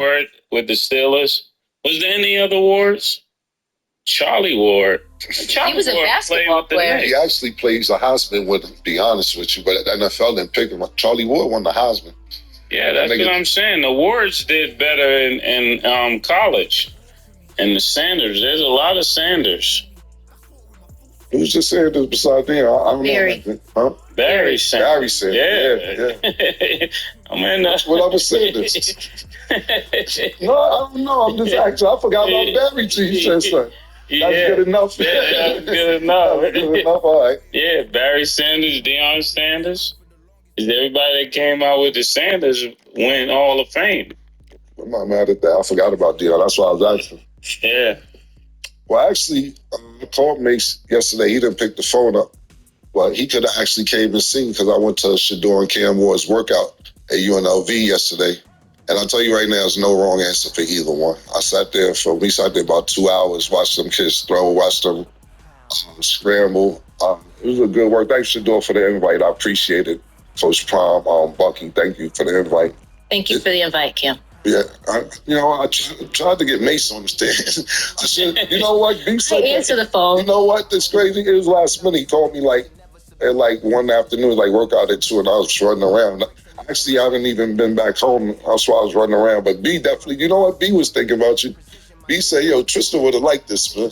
Ward with the Steelers. Was there any other Wards? Charlie Ward. Charlie He was a Ward basketball player. He actually plays a Heisman with him, to be honest with you, but the NFL didn't pick him. Charlie Ward won the Heisman. Yeah, that's what I'm saying. The Wards did better in college. And the Sanders, there's a lot of Sanders. Who's the Sanders beside them? I don't know. Huh? Barry Sanders. Yeah. I mean, that's what I was saying. No, I don't know. I'm just actually, I forgot about Barry till you said something. That's good enough. Yeah, that's good enough. That's good enough, all right. Yeah, Barry Sanders, Deion Sanders. Everybody that came out with the Sanders win Hall of Fame. I'm not mad at that. I forgot about Deion. That's why I was asking. Yeah. Well, actually, I called Mace yesterday. He didn't pick the phone up. But he could have actually came and seen because I went to Shedeur and Cam Ward's workout at UNLV yesterday. And I'll tell you right now, there's no wrong answer for either one. We sat there about 2 hours, watched them kids throw, watched them scramble. It was a good work. Thanks, Shedeur, for the invite. I appreciate it. Coach Prom, Bucky, thank you for the invite. Thank you for the invite, Cam. Yeah, I tried to get Mace on the stand. I said, you know what? Answer the phone. You know what? That's crazy. It was last minute. He called me at one afternoon, workout at 2, and I was running around. Actually, I haven't even been back home. That's why I was running around. But B definitely, you know what? B was thinking about you. B said, yo, Tristan would have liked this, man.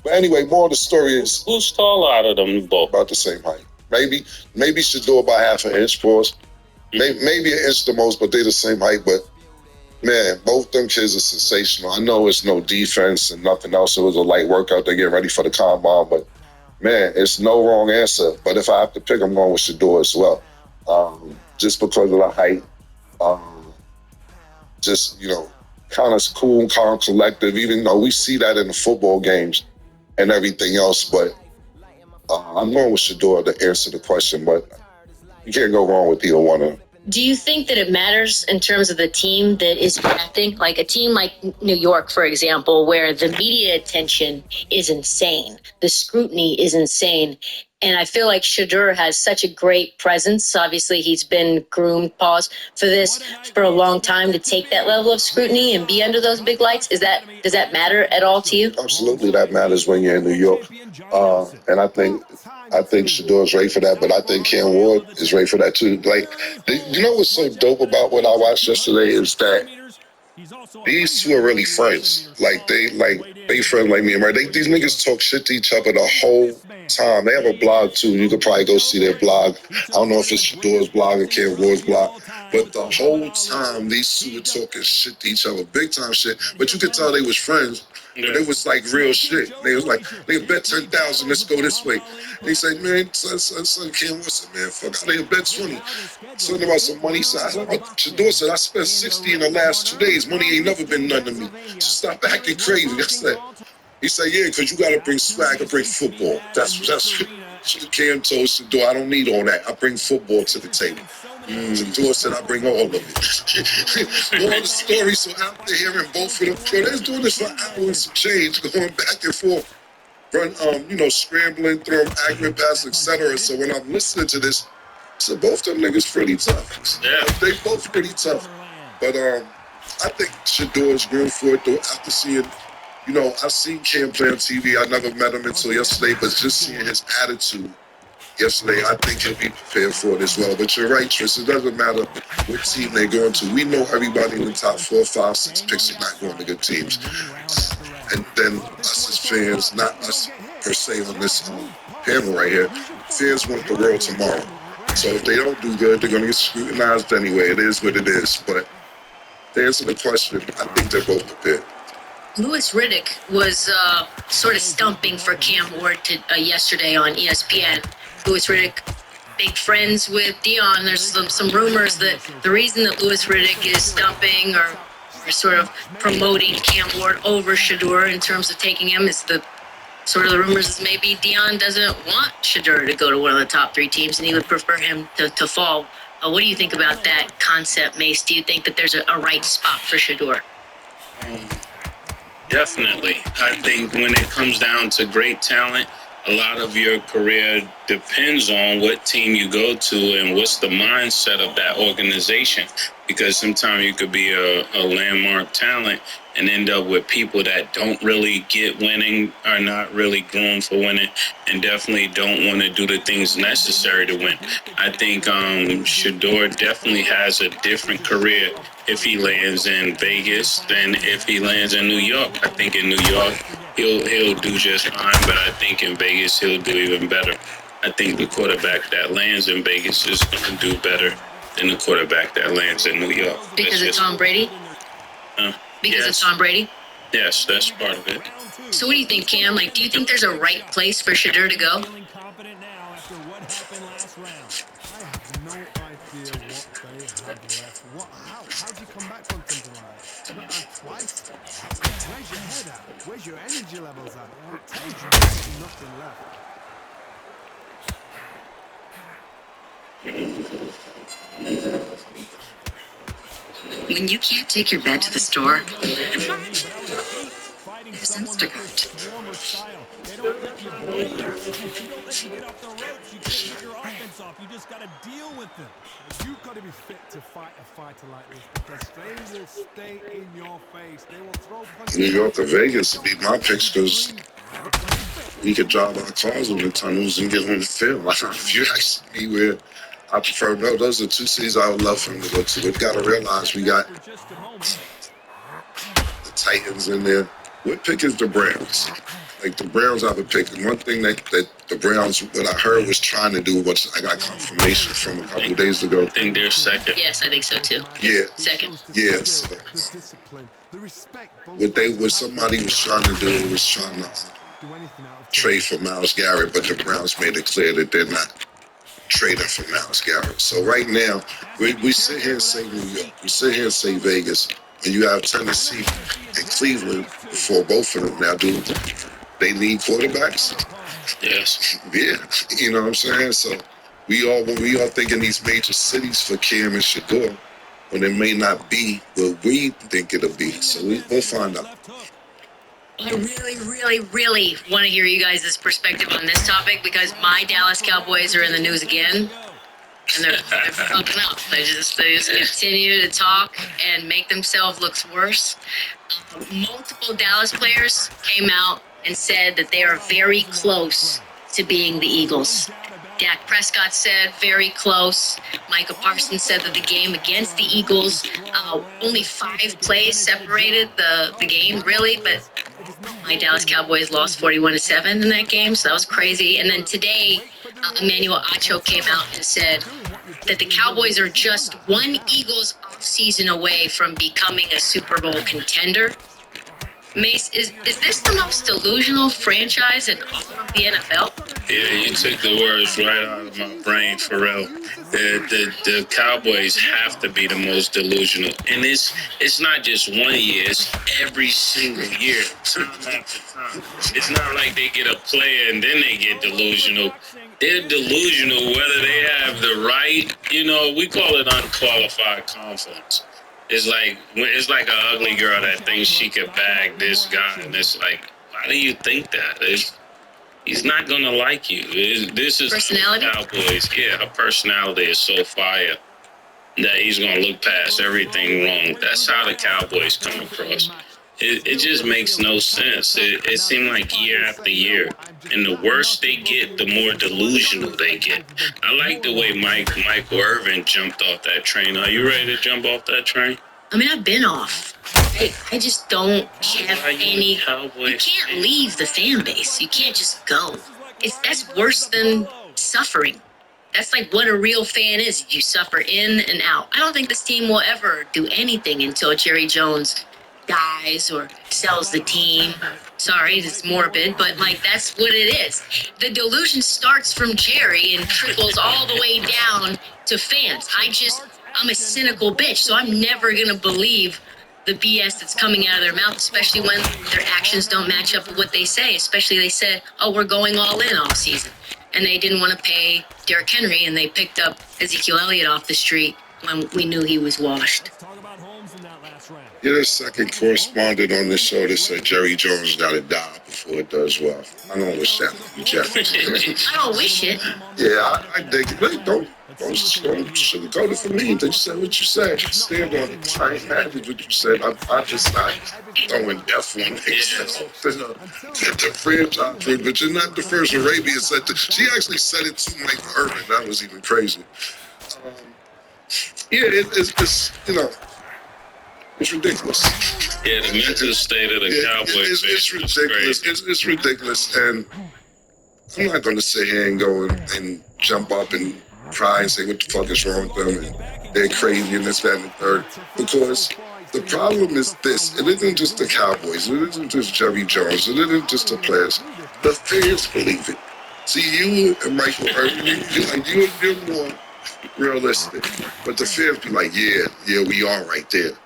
But anyway, more of the story is... Who's tall out of them both? About the same height. Maybe Shedeur by half an inch, pause. Maybe an inch the most, but they're the same height. But, man, both them kids are sensational. I know it's no defense and nothing else. It was a light workout. They're getting ready for the combine. But, man, it's no wrong answer. But if I have to pick, I'm going with Shedeur as well. Just because of the height. Kind of cool, calm, collective, even though we see that in the football games and everything else. But I'm going with Shedeur to answer the question, but you can't go wrong with either one of them. Do you think that it matters in terms of the team that is drafting? Like a team like New York, for example, where the media attention is insane. The scrutiny is insane. And I feel like Shedeur has such a great presence. Obviously, he's been groomed, for this for a long time to take that level of scrutiny and be under those big lights. Does that matter at all to you? Absolutely, that matters when you're in New York. And I think Shedeur is ready for that, but I think Cam Ward is ready for that too. You know what's so dope about what I watched yesterday is that these two are really friends. They friends like me and Murray. These niggas talk shit to each other the whole time. They have a blog too. You could probably go see their blog. I don't know if it's Shedeur's blog or Cam Ward's blog, but the whole time these two were talking shit to each other, big time shit. But you could tell they was friends. But it was real shit. They was they bet 10,000, let's go this way. They say, man, son, Cam Ward said, man, fuck out, they bet 20. Something about some money. Shedeur said, I spent 60 in the last 2 days. Money ain't never been nothing to me. So stop acting crazy. That's that. He said, yeah, because you got to bring swag and bring football. That's what Cam told Shedeur. I don't need all that. I bring football to the table. Shedeur said, I bring all of it. All the stories, so after hearing both of them, they're doing this for hours of change, going back and forth, scrambling, throwing accurate passes, etc. So when I'm listening to this, so both them niggas pretty tough. Yeah. They both pretty tough. But I think Shedeur's groomed for it, though, after seeing... I've seen Cam play on TV. I never met him until yesterday, but just seeing his attitude yesterday, I think he'll be prepared for it as well. But you're right, Tris. It doesn't matter what team they're going to. We know everybody in the top 4, 5, 6 picks are not going to good teams. And then us as fans, not us per se on this panel right here, fans want the world tomorrow. So if they don't do good, they're going to get scrutinized anyway. It is what it is. But to answer the question, I think they're both prepared. Louis Riddick was sort of stumping for Cam Ward yesterday on ESPN. Louis Riddick, big friends with Deion. There's some rumors that the reason that Louis Riddick is stumping or sort of promoting Cam Ward over Shedeur in terms of taking him is the rumors is maybe Deion doesn't want Shedeur to go to one of the top 3 teams and he would prefer him to fall. What do you think about that concept, Mace? Do you think that there's a right spot for Shedeur? Definitely. I think when it comes down to great talent, a lot of your career depends on what team you go to and what's the mindset of that organization. Because sometimes you could be a landmark talent and end up with people that don't really get winning, are not really groomed for winning, and definitely don't want to do the things necessary to win. I think Shador definitely has a different career if he lands in Vegas than if he lands in New York. I think in New York he'll do just fine, but I think in Vegas he'll do even better. I think the quarterback that lands in Vegas is going to do better than the quarterback that lands in New York. Because of Tom Brady? Because of Tom Brady? Yes, that's part of it. So what do you think, Cam? Like, do you think there's a right place for Shador to go? I have no idea what they have left. How do you come back from something like that? Not had twice. Where's your head at? Where's your energy levels at? It tells you there's nothing left. When you can't take your bed to the store, sounds to hurt. They don't let you breathe. They don't let you get off the ropes. You can't get your offense off. You just got to deal with them. You've got to be fit to fight a fighter like this because they will stay in your face. They will throw punches. New York or Vegas would be my picks because we could drive our cars in the tunnels and get on the field. Like, if you ask me where I prefer, no, those are two cities I would love for him to go to. We've got to realize we got the Titans in there. What pick is the Browns? Like, the Browns I would pick. And one thing that the Browns, what I heard, was trying to do, which I got confirmation from a couple of days ago. I think they're second. Yes, I think so too. Yeah. Second. Yes. What somebody was trying to do was trying to trade for Myles Garrett, but the Browns made it clear that they're not trading for Myles Garrett. So right now, we sit here and say New York, we sit here and say Vegas, and you have Tennessee and Cleveland for both of them. Now, do they need quarterbacks? Yes. Yeah, you know what I'm saying? So when we all think in these major cities for Cam and Shador, when it may not be what we think it'll be. So we'll find out. I really, really, really want to hear you guys' perspective on this topic because my Dallas Cowboys are in the news again. And they're fucking up. They just continue to talk and make themselves look worse. Multiple Dallas players came out and said that they are very close to being the Eagles. Dak Prescott said very close. Micah Parsons said that the game against the Eagles, only 5 plays separated the game, really. But my Dallas Cowboys lost 41-7 in that game, so that was crazy. And then today, Emmanuel Acho came out and said that the Cowboys are just one Eagles offseason away from becoming a Super Bowl contender. Mace, is this the most delusional franchise in all of the NFL? Yeah, you took the words right out of my brain, Pharrell. The Cowboys have to be the most delusional. And it's not just 1 year, it's every single year, time after time. It's not like they get a player and then they get delusional. They're delusional whether they have the right, we call it unqualified confidence. It's like an ugly girl that thinks she could bag this guy, and it's like, why do you think that? He's not gonna like you. This is personality. Cowboys. Yeah, her personality is so fire that he's gonna look past everything wrong. That's how the Cowboys come across. It just makes no sense. It seemed like year after year, and the worse they get, the more delusional they get. I like the way Michael Irvin jumped off that train. Are you ready to jump off that train? I mean, I've been off. I just don't have any. You can't leave the fan base. You can't just go. That's worse than suffering. That's like what a real fan is. You suffer in and out. I don't think this team will ever do anything until Jerry Jones dies or sells the team. Sorry, it's morbid, but that's what it is. The delusion starts from Jerry and trickles all the way down to fans. I'm a cynical bitch, so I'm never gonna believe the BS that's coming out of their mouth, especially when their actions don't match up with what they say. Especially they said, we're going all in all season. And they didn't want to pay Derrick Henry, and they picked up Ezekiel Elliott off the street when we knew he was washed. Let's talk about Holmes in that last round. You're the second correspondent on this show that said Jerry Jones got to die before it does well. I don't wish that on you, Jeff. I don't wish it. Yeah, I dig it. But don't sugarcoat it for me. They said what you said. Stand on it. I ain't mad at what you said. I'm just not throwing death on the franchise, but you're not the first Arabia said that. She actually said it to Mike Irvin. That was even crazy. Yeah, it's it's ridiculous. Yeah, the mental state of the Cowboys. It's ridiculous. It's ridiculous, and I'm not going to sit here and go and jump up and cry and say what the fuck is wrong with them and they're crazy and this, that, and the third. Because the problem is this: it isn't just the Cowboys, it isn't just Jerry Jones, it isn't just the players. The fans believe it. See, you and Michael Irvin, you're more realistic, but the fans be like, yeah, we are right there.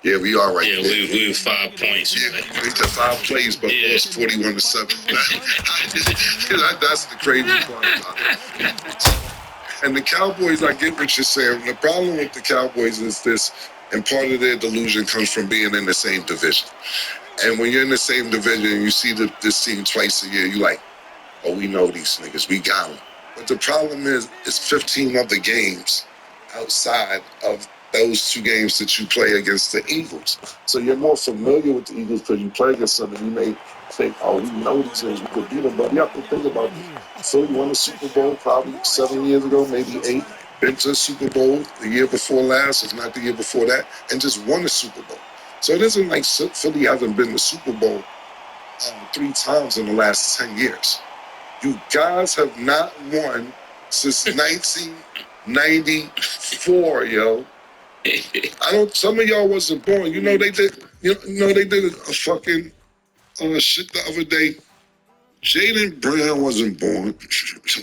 Yeah, we are right Yeah, there. we were 5 points. Yeah, we took 5 plays, but lost 41-7. That's the crazy part about it. And the Cowboys, I get what you're saying. The problem with the Cowboys is this, and part of their delusion comes from being in the same division. And when you're in the same division and you see this team twice a year, you're like, oh, we know these niggas, we got them. But the problem is, it's 15 other games outside of those 2 games that you play against the Eagles. So you're more familiar with the Eagles because you play against them and you may think, oh, we know these things, we could beat them. But you have to think about it. Philly won the Super Bowl probably 7 years ago, maybe 8. Been to the Super Bowl the year before last, if not the year before that, and just won the Super Bowl. So it isn't like Philly hasn't been to the Super Bowl 3 times in the last 10 years. You guys have not won since 1994, yo. Some of y'all wasn't born. You know they did. They did a fucking shit the other day. Jalen Brown wasn't born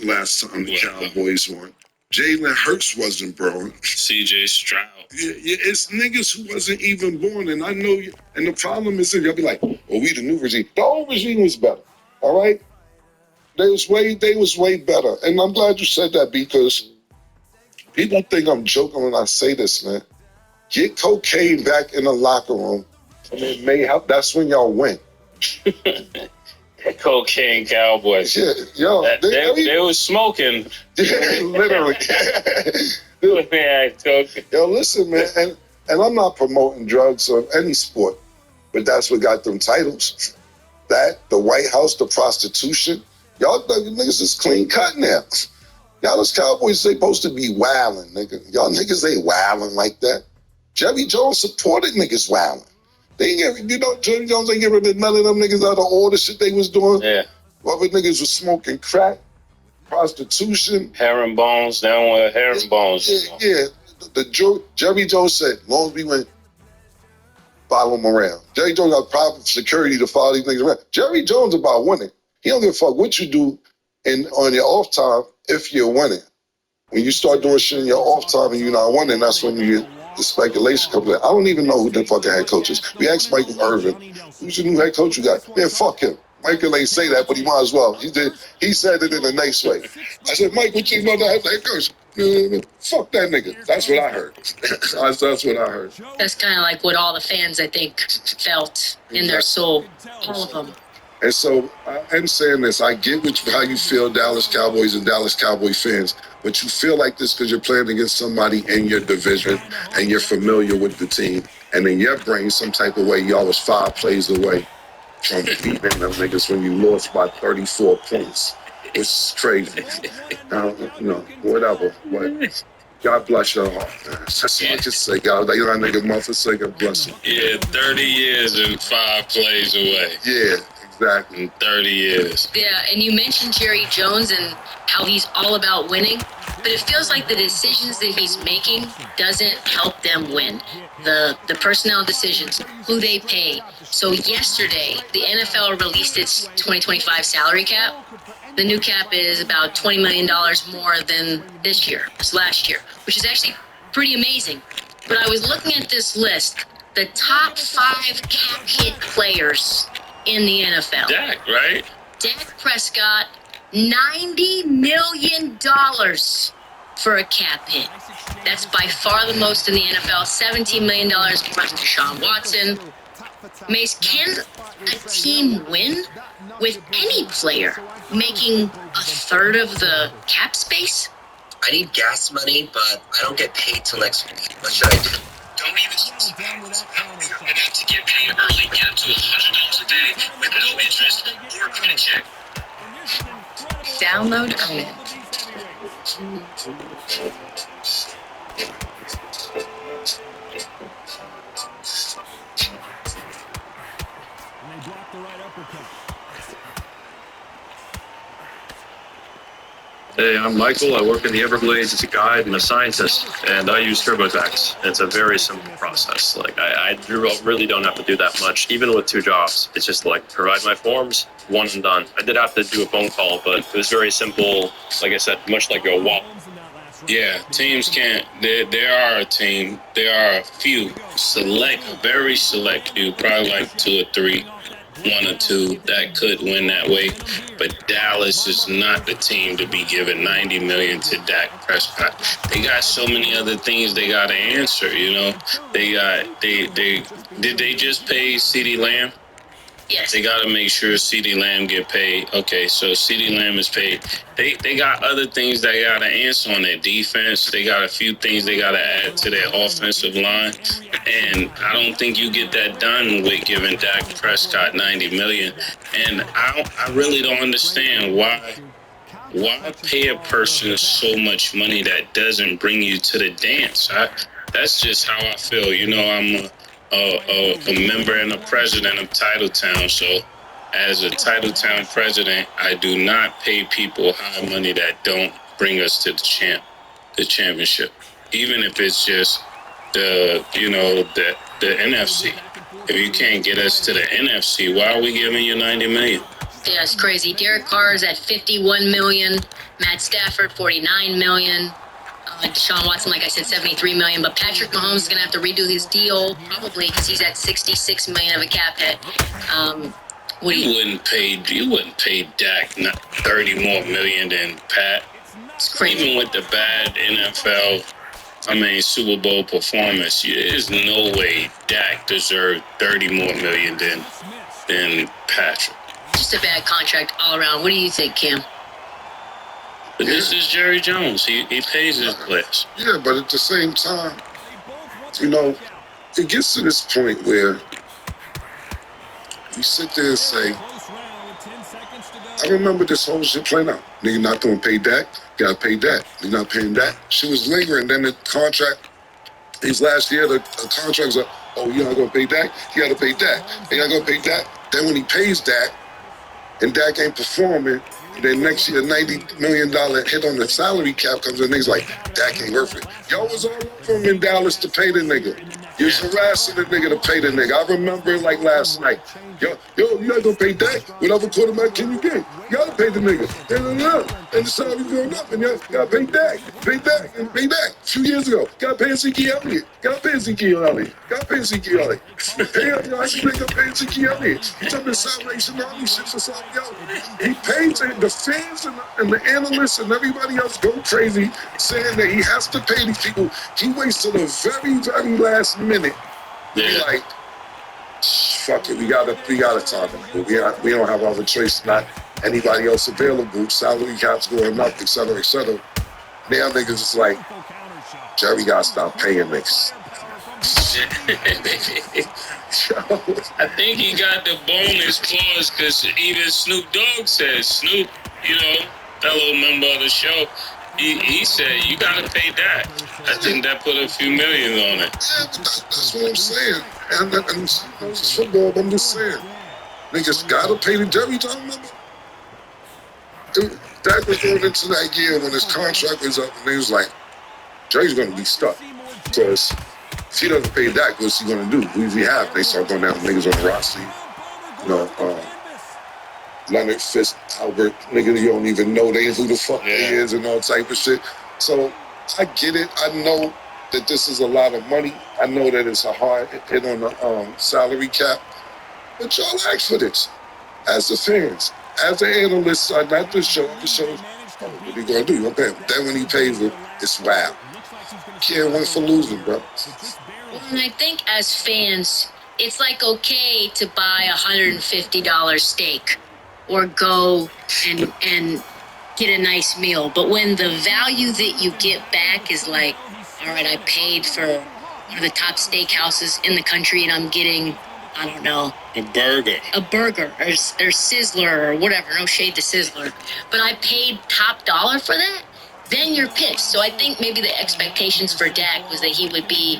last time the Cowboys won. Jalen Hurts wasn't born. C.J. Stroud. Yeah, it's niggas who wasn't even born, and I know you. And the problem is that y'all be like, "Well, we the new regime." The old regime was better. All right, they was way better, and I'm glad you said that because people think I'm joking when I say this, man. Get cocaine back in the locker room, and it may help. That's when y'all win. Cocaine Cowboys. Yeah, yo, they was smoking. Yeah, literally. Yeah, Yo, listen, man, and I'm not promoting drugs or any sport, but that's what got them titles. That, the White House, the prostitution. Y'all niggas is clean cut now. Y'all as Cowboys, they supposed to be wilding, nigga. Y'all niggas ain't wilding like that. Jerry Jones supported niggas wilding. They ain't Jerry Jones ain't get rid of none of them niggas out of all the shit they was doing. Yeah. Other niggas was smoking crack, prostitution. Herringbones, down where herringbones. Yeah. Jerry Jones said, long as we win, follow him around. Jerry Jones got private security to follow these niggas around. Jerry Jones about winning. He don't give a fuck what you do on your off time if you're winning. When you start doing shit in your off time and you're not winning, that's when the speculation comes in. I don't even know who the fucking head coach is. We asked Michael Irvin, who's the new head coach you got? Man, fuck him. Michael ain't say that, but he might as well. He said it in a nice way. I said, Mike, what you think about the head coach? Fuck that nigga. That's what I heard. That's what I heard. That's kind of like what all the fans, I think, felt in their soul. All of them. And so I'm saying this, I get how you feel, Dallas Cowboys and Dallas Cowboy fans, but you feel like this because you're playing against somebody in your division and you're familiar with the team. And in your brain, some type of way, y'all was 5 plays away from beating them niggas when you lost by 34 points, which is crazy. Whatever. But God bless your heart, man. That's what I can say. God, like that nigga mother say, God bless him. Yeah, 30 years and 5 plays away. Yeah. Exactly. In 30 years. Yeah, and you mentioned Jerry Jones and how he's all about winning, but it feels like the decisions that he's making doesn't help them win. The personnel decisions, who they pay. So yesterday, the NFL released its 2025 salary cap. The new cap is about $20 million more than last year, which is actually pretty amazing. But I was looking at this list, the top 5 cap hit players in the NFL. Dak, right? Dak Prescott, $90 million for a cap hit. That's by far the most in the NFL. $17 million from Deshaun Watson. Mace, can a team win with any player making a third of the cap space? I need gas money, but I don't get paid till next week. What should I do? Don't even use it. You're gonna have to get paid early. Get up to $100 a day with no interest or credit check. Download Own It. And they blocked the right uppercut. Hey, I'm Michael. I work in the Everglades as a guide and a scientist, and I use TurboTax. It's a very simple process. Like, I really don't have to do that much, even with 2 jobs. It's just like provide my forms, one and done. I did have to do a phone call, but it was very simple. Like I said, much like a walk. Yeah, teams can't. There are a team. There are a few select, very select few, probably like 2 or 3, 1 or 2 that could win that way. But Dallas is not the team to be giving $90 million to Dak Prescott. They got so many other things they got to answer. You know, did they just pay CeeDee Lamb? Yes. They got to make sure CeeDee Lamb get paid. Okay, so CeeDee Lamb is paid. They got other things they got to answer on their defense. They got a few things they got to add to their offensive line. And I don't think you get that done with giving Dak Prescott $90 million. And I really don't understand why pay a person so much money that doesn't bring you to the dance. That's just how I feel. You know, I'm a member and a president of Titletown. So as a Titletown president, I do not pay people high money that don't bring us to the championship. Even if it's just the NFC. If you can't get us to the NFC, why are we giving you $90 million? Yeah, it's crazy. Derek Carr is at $51 million. Matt Stafford, $49 million. Deshaun Watson, like I said, $73 million. But Patrick Mahomes is going to have to redo his deal, probably, because he's at $66 million of a cap hit. You wouldn't pay Dak not $30 more million than Pat. It's crazy. Even with the bad Super Bowl performance, there's no way Dak deserved $30 more million than Patrick. Just a bad contract all around. What do you think, Cam? But this is Jerry Jones. He pays his players. Yeah, but at the same time, you know, it gets to this point where you sit there and say, I remember this whole shit playing out. Nigga not gonna pay Dak, gotta pay Dak. You're not paying Dak. She was lingering. Then the contract, his last year, the contract was like, oh, you're not gonna pay Dak? You gotta pay Dak. You're not gonna pay Dak. Then when he pays Dak, and Dak ain't performing, then next year, $90 million hit on the salary cap comes in. Niggas like, Dak ain't worth it. Y'all was all over him in Dallas to pay the nigga. You was harassing the nigga to pay the nigga. I remember it like last night. Yo, you not gonna pay Dak? Whatever quarterback can you get? You gotta pay the nigga. And the salary going up, and you gotta pay Dak. Pay Dak, and pay Dak. A few years ago, gotta pay Ezekiel Elliott. Gotta pay Ezekiel Elliott. Hey, I see nigga pay Ezekiel Elliott. He's up in Salvation Army shit for something else. He pays it. The fans and the analysts and everybody else go crazy saying that he has to pay these people. He waits till the very, very last minute. Be like, fuck it, we gotta talk about it. We don't have other choice, not anybody else available. Salary cap's going up, et cetera, et cetera. Now niggas is like, Jerry gotta stop paying niggas. I think he got the bonus clause because even Snoop Dogg says, Snoop, fellow member of the show, he said, you got to pay that. I think that put a few million on it. Yeah, but that's what I'm saying. And it's football, but I'm just saying. Niggas got to pay the Jerry Jones number. Dak was going into that year when his contract was up, and he was like, Jerry's going to be stuck. Because if he doesn't pay Dak, what's he going to do? Who does he have? They start going down niggas on the roster. Leonard, Fitz, Albert, niggas you don't even know who the fuck they is and all type of shit. So I get it. I know that this is a lot of money. I know that it's a hard hit on the salary cap. But y'all ask for this. As the fans, as the analysts, not the show, what are you going to do? You're going to pay him. Then when he pays it, it's wow. can't win for losing, bro. Well, and I think as fans, it's like okay to buy $150 steak or go and get a nice meal. But when the value that you get back is like, all right, I paid for one of the top steakhouses in the country and I'm getting, I don't know, A burger. a burger or Sizzler or whatever. No shade to Sizzler, but I paid top dollar for that. Then you're pissed. So I think maybe the expectations for Dak was that he would be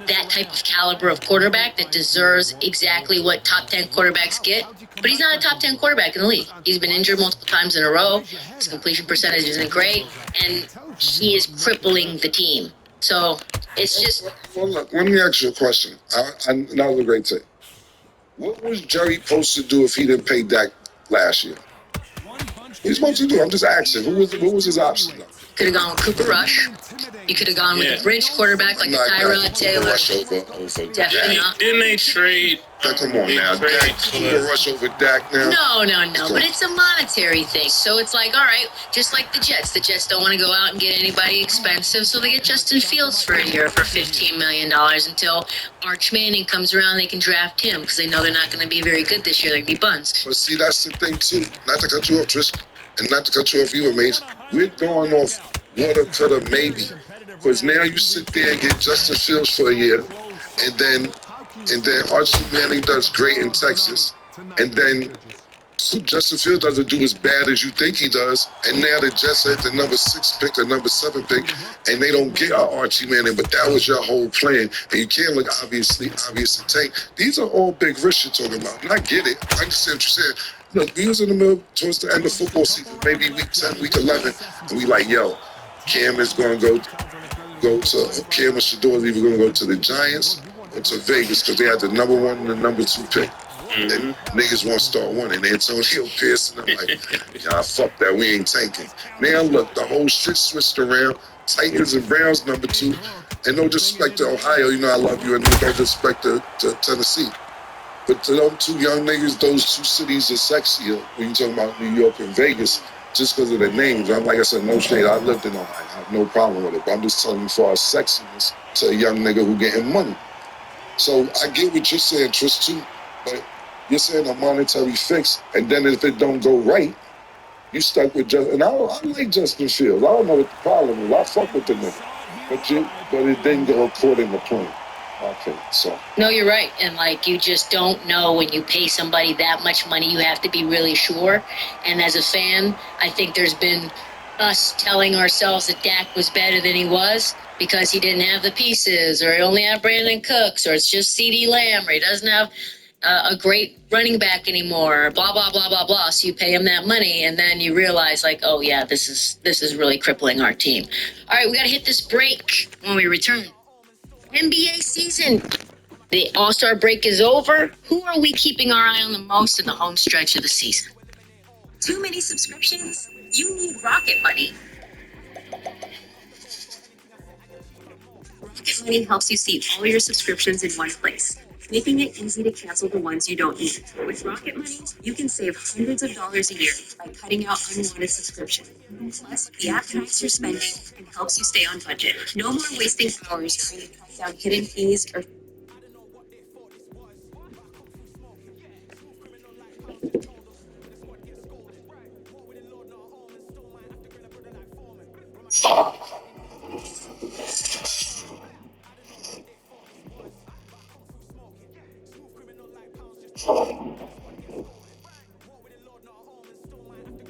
that type of caliber of quarterback that deserves exactly what top 10 quarterbacks get. But he's not a top 10 quarterback in the league. He's been injured multiple times in a row. His completion percentage isn't great, and he is crippling the team. So it's just Well, look, let me ask you a question. That was a great take. What was Jerry supposed to do if he didn't pay Dak last year? He's supposed to do. I'm just asking. What was his option? Though? could have gone with Cooper Rush. You could have gone with a bridge quarterback like a Tyrod Taylor. Rush over Definitely not. Didn't they trade? Come on now, Dak. Cooper Rush over Dak now. No. But it's a monetary thing. So it's like, all right, just like the Jets. The Jets don't want to go out and get anybody expensive, so they get Justin Fields for a year for $15 million until Arch Manning comes around. They can draft him because they know they're not going to be very good this year. They're going to be buns. But see, that's the thing too. Not to cut you off, Trish, and not to cut you off either, Mace. We're going off water coulda maybe, because now you sit there and get Justin Fields for a year, and then Archie Manning does great in Texas, and then Justin Fields doesn't do as bad as you think he does, and now the Jets at the number 6 pick or number 7 pick, and they don't get Archie Manning, but that was your whole plan, and you can't look obviously tank. These are all big risks you're talking about, and I get it. I understand what you're saying. Look, we was in the middle towards the end of football season, maybe week 10, week 11, and we like, yo, Cam is going to go to Cam and Shador is either going to go to the Giants or to Vegas because they had the number 1 and the number 2 pick. And niggas want to start winning. Antonio Pierce, and I'm like, nah, fuck that. We ain't tanking. Now look, the whole shit switched around. Titans and Browns number 2, and no disrespect to Ohio, you know I love you, and no disrespect to Tennessee. But to those 2 young niggas, those 2 cities are sexier when you talking about New York and Vegas, just because of the names. I'm like I said, no shade. I lived in Ohio. I have no problem with it. But I'm just telling you for our sexiness to a young nigga who getting money. So I get what you're saying, Trish, too. But you're saying a monetary fix, and then if it don't go right, you stuck with Justin. And I like Justin Fields. I don't know what the problem is. I fuck with the nigga. But it didn't go according to plan. Okay, so. No, you're right. And like, you just don't know when you pay somebody that much money, you have to be really sure. And as a fan, I think there's been us telling ourselves that Dak was better than he was because he didn't have the pieces, or he only had Brandon Cooks, or it's just CeeDee Lamb, or he doesn't have a great running back anymore, blah, blah, blah, blah, blah. So you pay him that money, and then you realize, like, oh, yeah, this is really crippling our team. All right, we got to hit this break when we return. NBA season. The All-Star break is over. Who are we keeping our eye on the most in the home stretch of the season? Too many subscriptions? You need Rocket Money. Rocket Money helps you see all your subscriptions in one place, making it easy to cancel the ones you don't need. With Rocket Money, you can save hundreds of dollars a year by cutting out unwanted subscriptions. Plus, the app tracks your spending and helps you stay on budget. No more wasting hours trying to cut down hidden fees or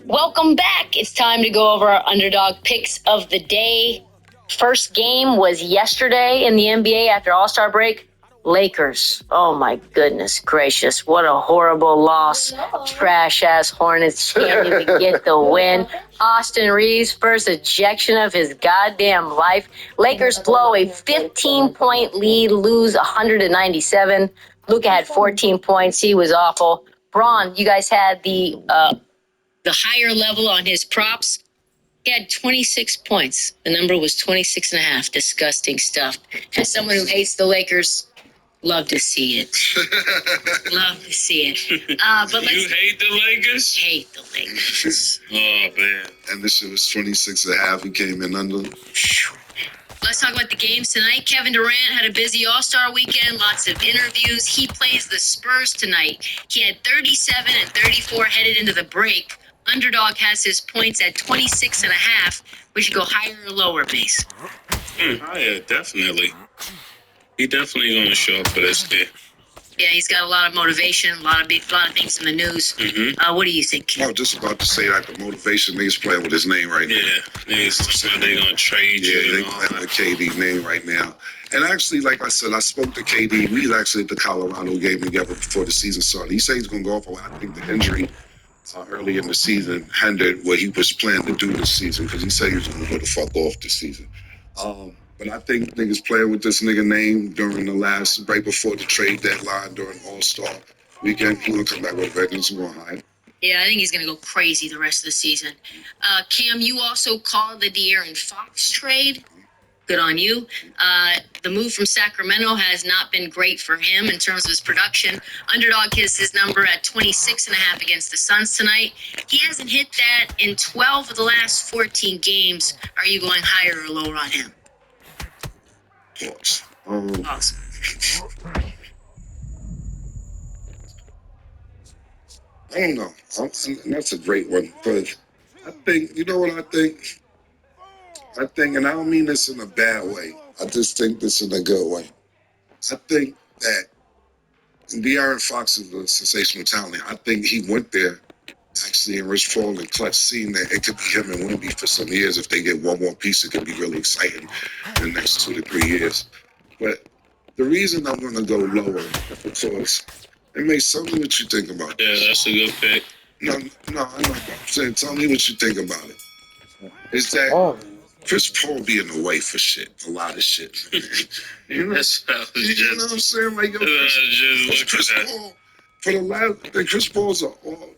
Welcome back. It's time to go over our underdog picks of the day. First game was yesterday in the NBA after All-Star break. Lakers. Oh my goodness gracious. What a horrible loss. Trash-ass Hornets can't even get the win. Austin Reeves' first ejection of his goddamn life. Lakers blow a 15-point lead, lose 197. Luka had 14 points. He was awful. Braun, you guys had the higher level on his props. He had 26 points. The number was 26 and a half. Disgusting stuff. As someone who hates the Lakers, love to see it. Love to see it. But You hate the Lakers? hate the Lakers. Oh, man. And this shit was 26 and a half. He came in under. Let's talk about the games tonight. Kevin Durant had a busy All-Star weekend, lots of interviews. He plays the Spurs tonight. He had 37 and 34 headed into the break. Underdog has his points at 26 and a half. We should go higher or lower, Mace? Higher, definitely. He definitely going to show up for this kid. Yeah, he's got a lot of motivation, a lot of things in the news. What do you think? I was just about to say that the motivation niggas playing with his name right now. Yeah, niggas talking about they going to trade you. Yeah, they and all playing that. with KD's name right now. And actually, like I said, I spoke to KD. We was actually at the Colorado game together before the season started. He said he's going to go off. I think the injury early in the season hindered what he was planning to do this season because he said he was going to go the fuck off this season. But I think niggas playing with this nigga name during the last, right before the trade deadline during All-Star weekend, he going to come back with vengeance and go high. Yeah, I think he's going to go crazy the rest of the season. Cam, you also called the De'Aaron Fox trade. Good on you. The move from Sacramento has not been great for him in terms of his production. Underdog hits his number at 26 and a half against the Suns tonight. He hasn't hit that in 12 of the last 14 games. Are you going higher or lower on him? Pause. Awesome. I don't know. And that's a great one. But I think, you know what I think? I think, and I don't mean this in a bad way. I just think this in a good way. I think that De'Aaron Fox is a sensational talent. I think he went there actually in Rich Paul and Clutch, seeing that it could be him and Wemby for some years. If they get one more piece, it could be really exciting in the next 2 to 3 years. But the reason I'm going to go lower is because it makes something what you think about Yeah, this. that's a good pick. No, I know. I'm saying, tell me what you think about it. Is that Chris Paul being away for shit, a lot of shit. You know, That's what I was you know what I'm saying? Like, yo, Chris Paul, for the last, Chris Paul's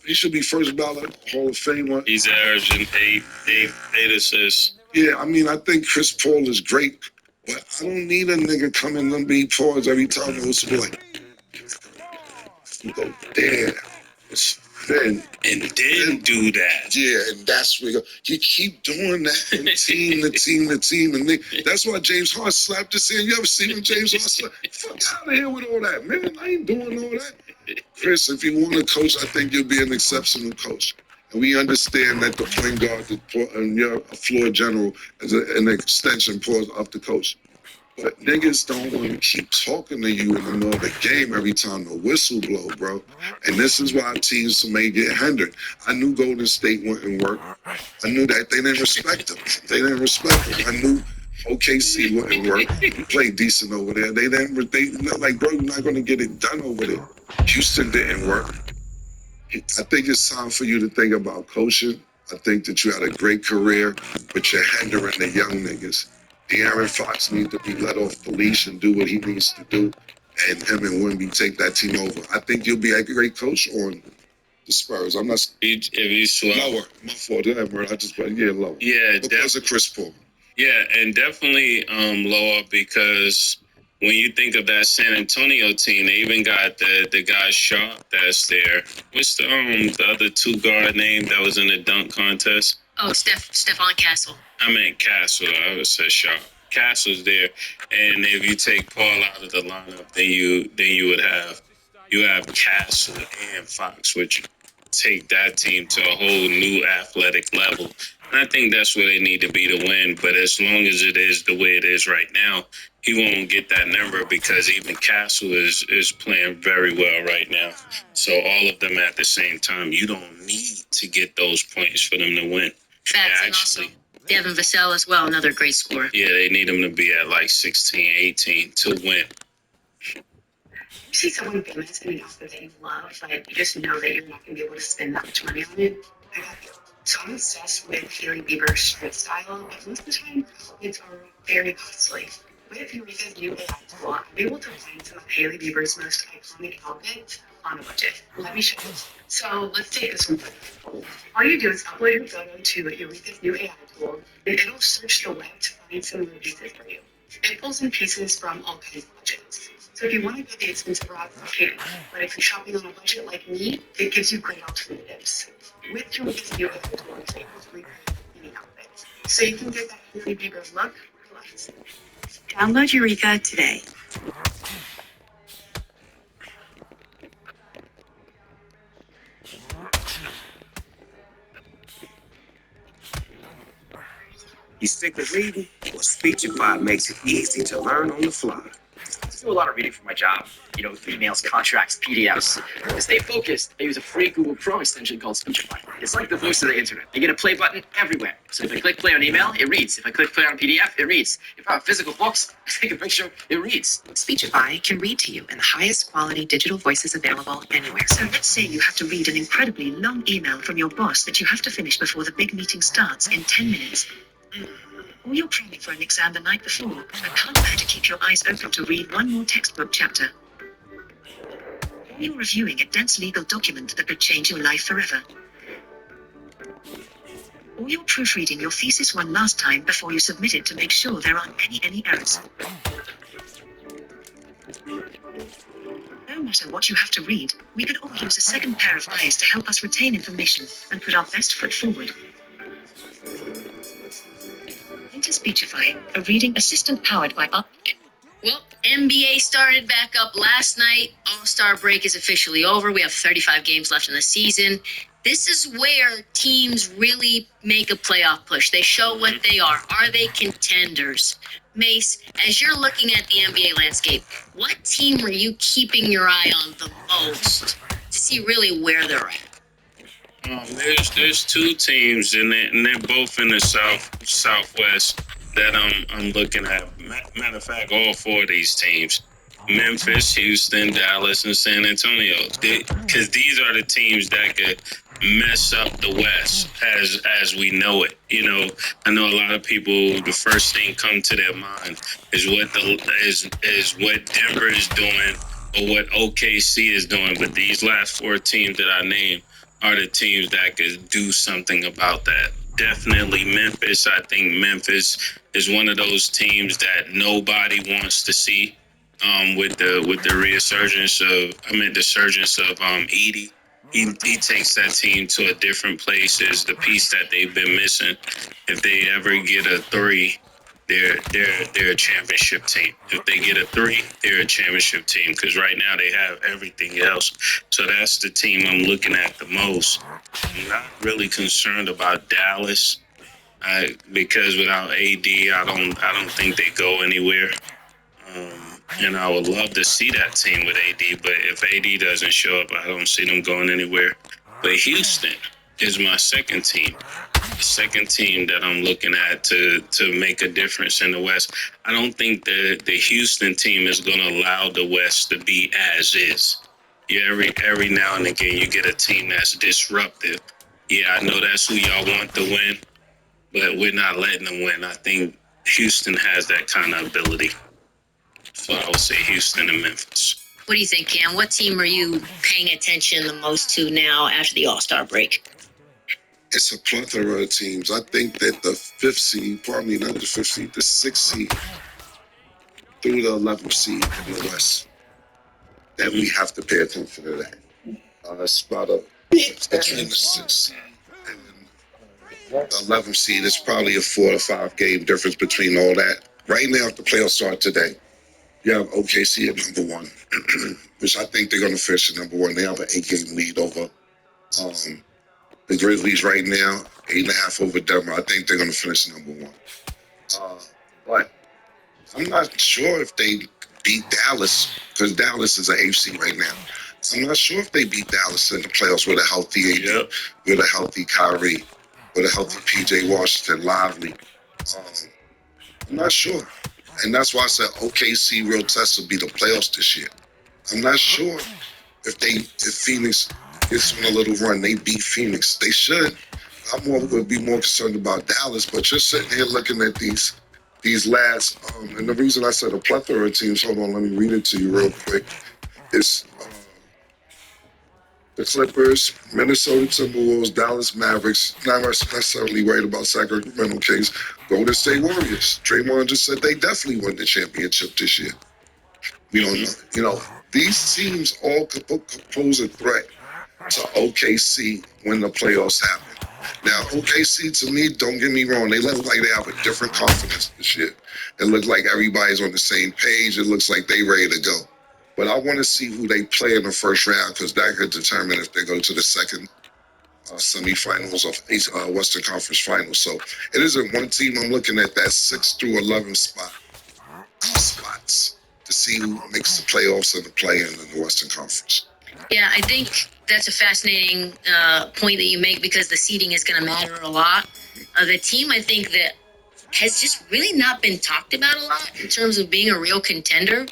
he should be first ballot Hall of Famer. He's averaging eight assists. Yeah, I mean, I think Chris Paul is great, but I don't need a nigga coming and be pause every time it was like, you go there, it's thin. And didn't do that. Yeah, and that's where you keep doing that from team to team. And that's why James Harden slapped his hand. You ever seen when James Harden slapped? Fuck out of here with all that, man. I ain't doing all that. Chris, if you want to coach, I think you'll be an exceptional coach. And we understand that the point guard and you're a floor general as an extension pulls up the coach. But niggas don't want to keep talking to you in the middle of the game every time the whistle blow, bro. And this is why teams may get hindered. I knew Golden State wouldn't work. I knew that they didn't respect them. I knew OKC wouldn't work. We played decent over there. They like, bro, you're not going to get it done over there. Houston didn't work. I think it's time for you to think about coaching. I think that you had a great career, but you're hindering the young niggas. De'Aaron Fox needs to be let off the leash and do what he needs to do, and him and Wemby take that team over. I think you'll be a great coach on the Spurs. I'm not If he's slow. lower. My fault. I just lower. Yeah, Because of Chris Paul. Yeah, and definitely lower because when you think of that San Antonio team, they even got the guy Sharp that's there. What's the other two guard name that was in the dunk contest? Oh, Stephon Castle. I meant Castle. I would say Sharp. Castle's there, and if you take Paul out of the lineup, then you would have Castle and Fox, which take that team to a whole new athletic level. And I think that's where they need to be to win. But as long as it is the way it is right now, he won't get that number because even Castle is playing very well right now. So all of them at the same time, you don't need to get those points for them to win. Facts, and also Devin Vassell as well, another great scorer. Yeah, they need him to be at like 16, 18 to win. You see someone famous in an outfit that you love, but you just know that you're not going to be able to spend that much money on it. I got you. So I'm obsessed with Hailey Bieber's strip style, but most of the time, outfits are very costly. With Eureka's new AI tool, I'm able to find some of Hailey Bieber's most iconic outfits on a budget. Let me show you. So let's take this one. All you do is upload your photo to Eureka's new AI tool, and it'll search the web to find similar pieces for you. It pulls in pieces from all kinds of budgets. So if you want to go the expensive route, you can. But if you're shopping on a budget like me, it gives you great alternatives. With Eureka's new AI tool, it's able to recreate any outfit. So you can get that Hailey Bieber look, Download Eureka today. You stick with reading? Well, Speechify makes it easy to learn on the fly. I do a lot of reading for my job. Emails, contracts, PDFs. To stay focused, I use a free Google Chrome extension called Speechify. It's like the voice of the internet. You get a play button everywhere. So if I click play on email, it reads. If I click play on PDF, it reads. If I have physical books, I take a picture, it reads. Speechify can read to you in the highest quality digital voices available anywhere. So let's say you have to read an incredibly long email from your boss that you have to finish before the big meeting starts in 10 minutes. Or you're training for an exam the night before and can't bear to keep your eyes open to read one more textbook chapter. Or you're reviewing a dense legal document that could change your life forever. Or you're proofreading your thesis one last time before you submit it to make sure there aren't any errors. No matter what you have to read, we could all use a second pair of eyes to help us retain information and put our best foot forward. Enter Speechify, a reading assistant powered by Well, NBA started back up last night. All-Star break is officially over. We have 35 games left in the season. This is where teams really make a playoff push. They show what they are. Are they contenders? Mace, as you're looking at the NBA landscape, what team are you keeping your eye on the most to see really where they're at? There's two teams, and they're both in the southwest that I'm looking at. Matter of fact, all four of these teams: Memphis, Houston, Dallas, and San Antonio. Because these are the teams that could mess up the West as we know it. I know a lot of people, the first thing come to their mind is what Denver is doing or what OKC is doing. But these last four teams that I named are the teams that could do something about that. Definitely Memphis. I think Memphis is one of those teams that nobody wants to see. With the resurgence of Edie. He takes that team to a different place. Is the piece that they've been missing. If they ever get a 3, they're a championship team. If they get a 3, they're a championship team. Because right now they have everything else. So that's the team I'm looking at the most. I'm not really concerned about Dallas, because without AD, I don't think they go anywhere. And I would love to see that team with AD, but if AD doesn't show up, I don't see them going anywhere. But Houston is my second team. The second team that I'm looking at to make a difference in the West. I don't think the Houston team is going to allow the West to be as is. Yeah, every now and again you get a team that's disruptive. Yeah, I know that's who y'all want to win, but we're not letting them win. I think Houston has that kind of ability. So I would say Houston and Memphis. What do you think, Cam? What team are you paying attention the most to now after the All-Star break? It's a plethora of teams. I think that the 5th seed, probably not the 5th seed, the 6th seed through the 11th seed in the West, that we have to pay attention to that. It's about between the 6th seed and the 11th seed. It's probably a 4 to 5 game difference between all that. Right now, if the playoffs start today, you have OKC at number 1, which I think they're going to finish at number 1. They have an 8-game lead over the Grizzlies right now, 8.5 over Denver. I think they're going to finish number 1. But I'm not sure if they beat Dallas, because Dallas is an AFC right now. I'm not sure if they beat Dallas in the playoffs with a healthy AD, with a healthy Kyrie, with a healthy PJ Washington, Lively. I'm not sure. And that's why I said OKC real test will be the playoffs this year. I'm not sure if Phoenix gets on a little run, they beat Phoenix. They should. I'm going to be more concerned about Dallas, but you're sitting here looking at these last, and the reason I said a plethora of teams, hold on, let me read it to you real quick, is the Clippers, Minnesota Timberwolves, Dallas Mavericks, not necessarily worried about Sacramento Kings, Golden State Warriors. Draymond just said they definitely won the championship this year. We don't know. You know, these teams all could pose a threat to OKC when the playoffs happen. Now, OKC, to me, don't get me wrong, they look like they have a different confidence this year. It looks like everybody's on the same page. It looks like they ready to go. But I want to see who they play in the first round because that could determine if they go to the second semifinals of Western Conference Finals. So it isn't one team. I'm looking at that 6 through 11 spots to see who makes the playoffs and the play-in in the Western Conference. Yeah, I think that's a fascinating point that you make because the seeding is going to matter a lot. The team, I think, that has just really not been talked about a lot in terms of being a real contender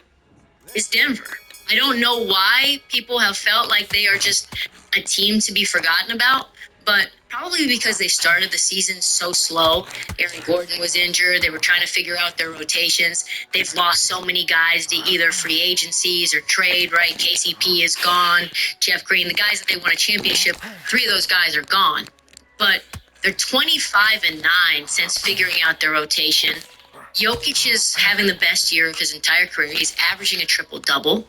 is Denver. I don't know why people have felt like they are just a team to be forgotten about, but probably because they started the season so slow. Aaron Gordon was injured. They were trying to figure out their rotations. They've lost so many guys to either free agencies or trade, right? KCP is gone. Jeff Green, the guys that they won a championship, 3 of those guys are gone. But they're 25-9 since figuring out their rotation. Jokic is having the best year of his entire career. He's averaging a triple-double.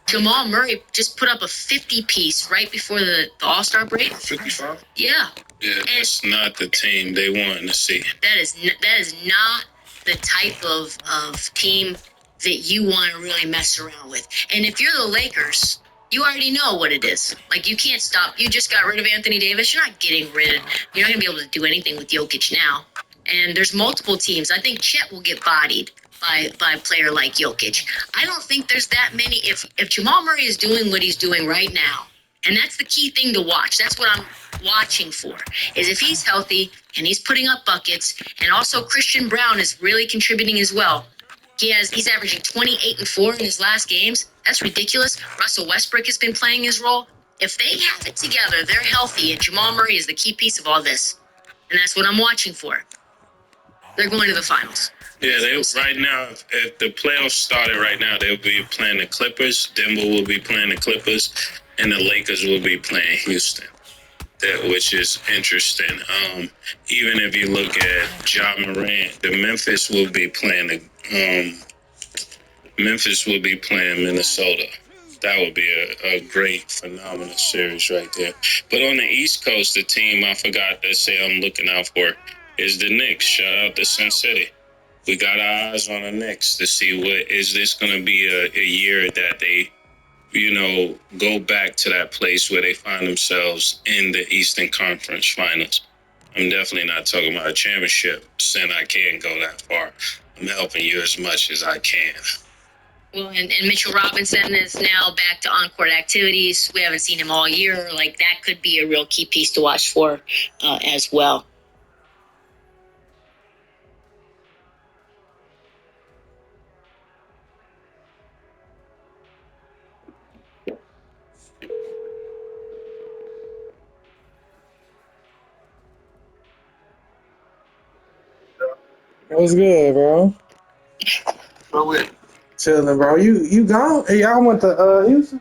Jamal Murray just put up a 50-piece right before the All-Star break. 55? Yeah. Yeah, that's not the team they want to see. That is not the type of team that you want to really mess around with. And if you're the Lakers, you already know what it is. Like, you can't stop. You just got rid of Anthony Davis. You're not getting rid of. You're not going to be able to do anything with Jokic now. And there's multiple teams. I think Chet will get bodied by a player like Jokic. I don't think there's that many. If Jamal Murray is doing what he's doing right now, and that's the key thing to watch. That's what I'm watching for, is if he's healthy and he's putting up buckets, and also Christian Brown is really contributing as well. He's averaging 28 and 4 in his last games. That's ridiculous. Russell Westbrook has been playing his role. If they have it together, they're healthy, and Jamal Murray is the key piece of all this. And that's what I'm watching for. They're going to the finals. Yeah, right now, if the playoffs started right now, they'll be playing the Clippers. Denver will be playing the Clippers, and the Lakers will be playing Houston. Which is interesting. Even if you look at Ja Morant, the Memphis will be playing Minnesota. That would be a great, phenomenal series right there. But on the East Coast, the team I forgot to say I'm looking out for is the Knicks. Shout out to Sin City. We got our eyes on the Knicks to see what is this going to be a year that they, go back to that place where they find themselves in the Eastern Conference Finals. I'm definitely not talking about a championship, since I can't go that far. I'm helping you as much as I can. Well, and Mitchell Robinson is now back to on-court activities. We haven't seen him all year. Like, that could be a real key piece to watch for as well. What's good, bro? Chilling, bro. You gone? Hey, y'all went to Houston?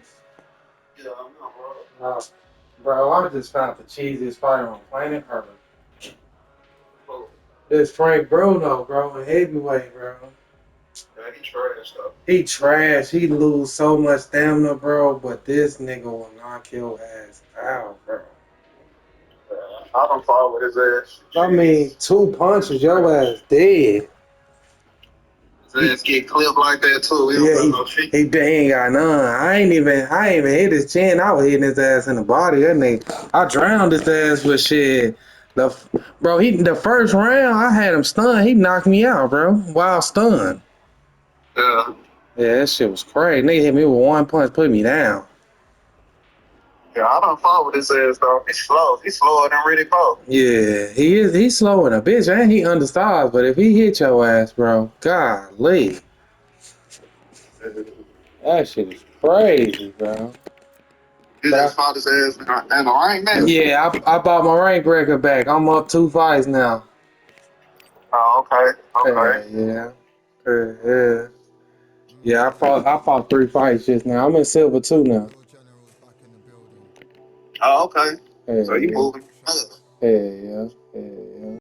Yeah, I'm not, bro. Bro, I just found the cheesiest fight on planet Earth. It's Frank Bruno, bro, in heavyweight, bro. Yeah, he trash, though. He trash. He lose so much stamina, bro, but this nigga will knock your ass out, bro. I don't follow his ass. I mean, 2 punches, your ass dead. His ass get clipped like that too. He ain't got none. I ain't even hit his chin. I was hitting his ass in the body. That nigga, I drowned his ass with shit. The first round, I had him stunned. He knocked me out, bro. While stunned. Yeah. Yeah, that shit was crazy. Nigga hit me with 1 punch, put me down. Yeah, I don't follow his ass though. He's slow. He's slower than Riddick Bowe. Yeah, he is. He's slow in a bitch, and he undersized. But if he hit your ass, bro, golly, that shit is crazy, bro. He just fought his ass in the ring, man. Yeah, I bought my rank record back. I'm up 2 fights now. Oh, okay. Yeah. Yeah, I fought 3 fights just now. I'm in silver 2 now. Oh, okay. So you moving? Yeah.